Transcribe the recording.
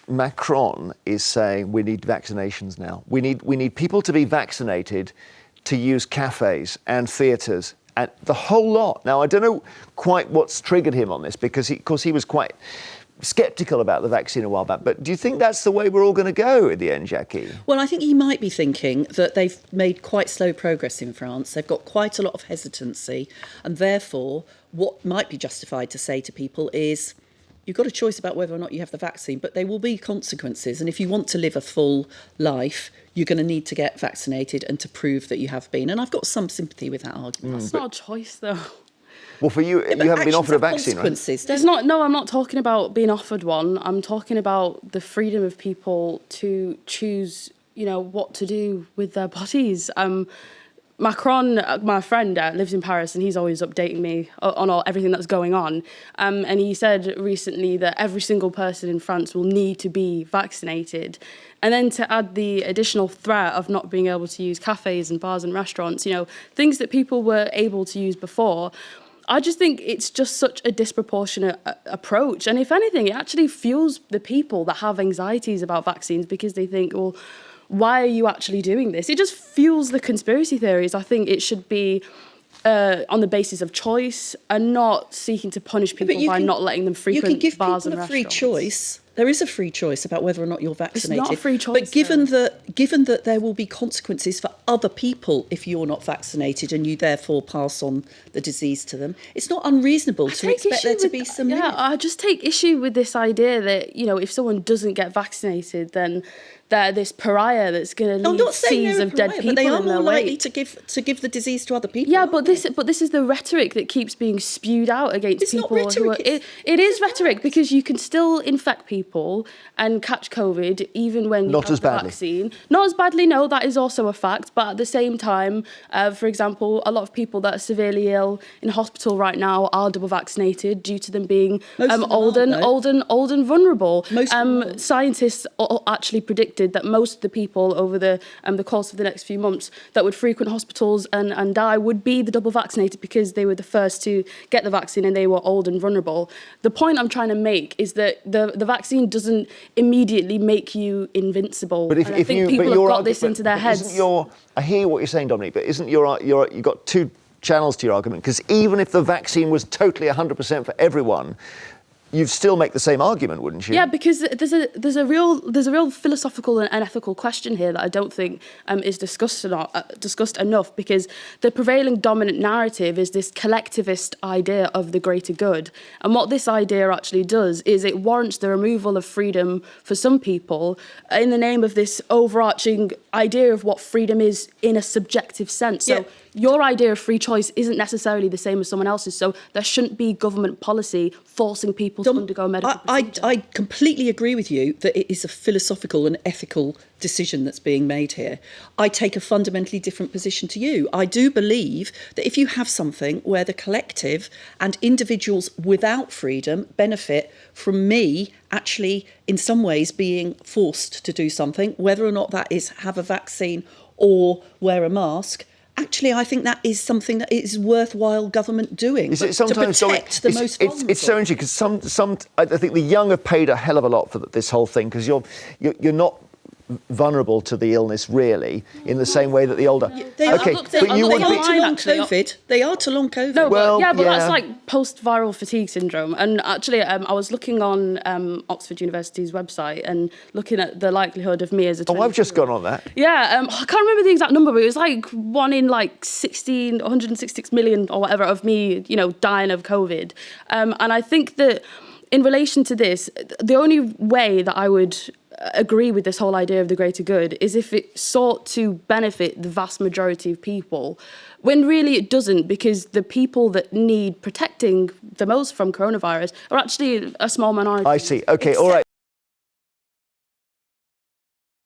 Macron is saying we need vaccinations now. We need people to be vaccinated to use cafes and theatres and the whole lot. Now, I don't know quite what's triggered him on this, because he was quite sceptical about the vaccine a while back. But do you think that's the way we're all going to go in the end, Jackie? Well, I think he might be thinking that they've made quite slow progress in France. They've got quite a lot of hesitancy, and therefore what might be justified to say to people is, you've got a choice about whether or not you have the vaccine, but there will be consequences. And if you want to live a full life, you're going to need to get vaccinated and to prove that you have been. And I've got some sympathy with that argument. That's not a choice, though. Well, for you, you haven't been offered a vaccine, right? There's not. No, I'm not talking about being offered one. I'm talking about the freedom of people to choose, what to do with their bodies. Macron, my friend, lives in Paris, and he's always updating me on everything that's going on. And he said recently that every single person in France will need to be vaccinated. And then to add the additional threat of not being able to use cafes and bars and restaurants, things that people were able to use before, I just think it's just such a disproportionate approach. And if anything, it actually fuels the people that have anxieties about vaccines, because they think, well, why are you actually doing this? It just fuels the conspiracy theories. I think it should be on the basis of choice and not seeking to punish people by not letting them frequent bars and restaurants. You can give people a free choice. There is a free choice about whether or not you're vaccinated. It's not a free choice. But given that there will be consequences for other people if you're not vaccinated and you therefore pass on the disease to them, it's not unreasonable to expect there to be some limit. I just take issue with this idea that, if someone doesn't get vaccinated, then they're this pariah that's going to leave seas of dead people in their wake. But they are more likely to give the disease to other people. Yeah, but this is the rhetoric that keeps being spewed out against people. It's not rhetoric. It is rhetoric, because you can still infect people and catch COVID even when you have the vaccine. Not as badly, no, that is also a fact. But at the same time, for example, a lot of people that are severely ill in hospital right now are double vaccinated due to them being old and vulnerable. Scientists actually predicted that most of the people over the course of the next few months that would frequent hospitals and die would be the double vaccinated, because they were the first to get the vaccine and they were old and vulnerable. The point I'm trying to make is that the vaccine doesn't immediately make you invincible. But I think people have got this into their heads. I hear what you're saying, Dominic, but isn't you've got two channels to your argument? Because even if the vaccine was totally 100% for everyone, you'd still make the same argument, wouldn't you? Yeah, because there's a real philosophical and ethical question here that I don't think is discussed enough, because the prevailing dominant narrative is this collectivist idea of the greater good. And what this idea actually does is it warrants the removal of freedom for some people in the name of this overarching idea of what freedom is in a subjective sense. So your idea of free choice isn't necessarily the same as someone else's, so there shouldn't be government policy forcing people to undergo medical procedure. I completely agree with you that it is a philosophical and ethical decision that's being made here. I take a fundamentally different position to you. I do believe that if you have something where the collective and individuals without freedom benefit from me actually in some ways being forced to do something, whether or not that is have a vaccine or wear a mask, actually, I think that is something that is worthwhile government doing to protect the most vulnerable. It's so interesting, because I think the young have paid a hell of a lot for this whole thing, because you're not vulnerable to the illness really in the same way that the older. They are to long COVID. They are to long COVID. No, but that's like post-viral fatigue syndrome. And actually, I was looking on Oxford University's website and looking at the likelihood of me as a. I've just gone on that. Yeah, I can't remember the exact number, but it was like 1 in 166 million or whatever of me, dying of COVID. And I think that in relation to this, the only way that I would agree with this whole idea of the greater good is if it sought to benefit the vast majority of people, when really it doesn't, because the people that need protecting the most from coronavirus are actually a small minority. I see. Okay, all right.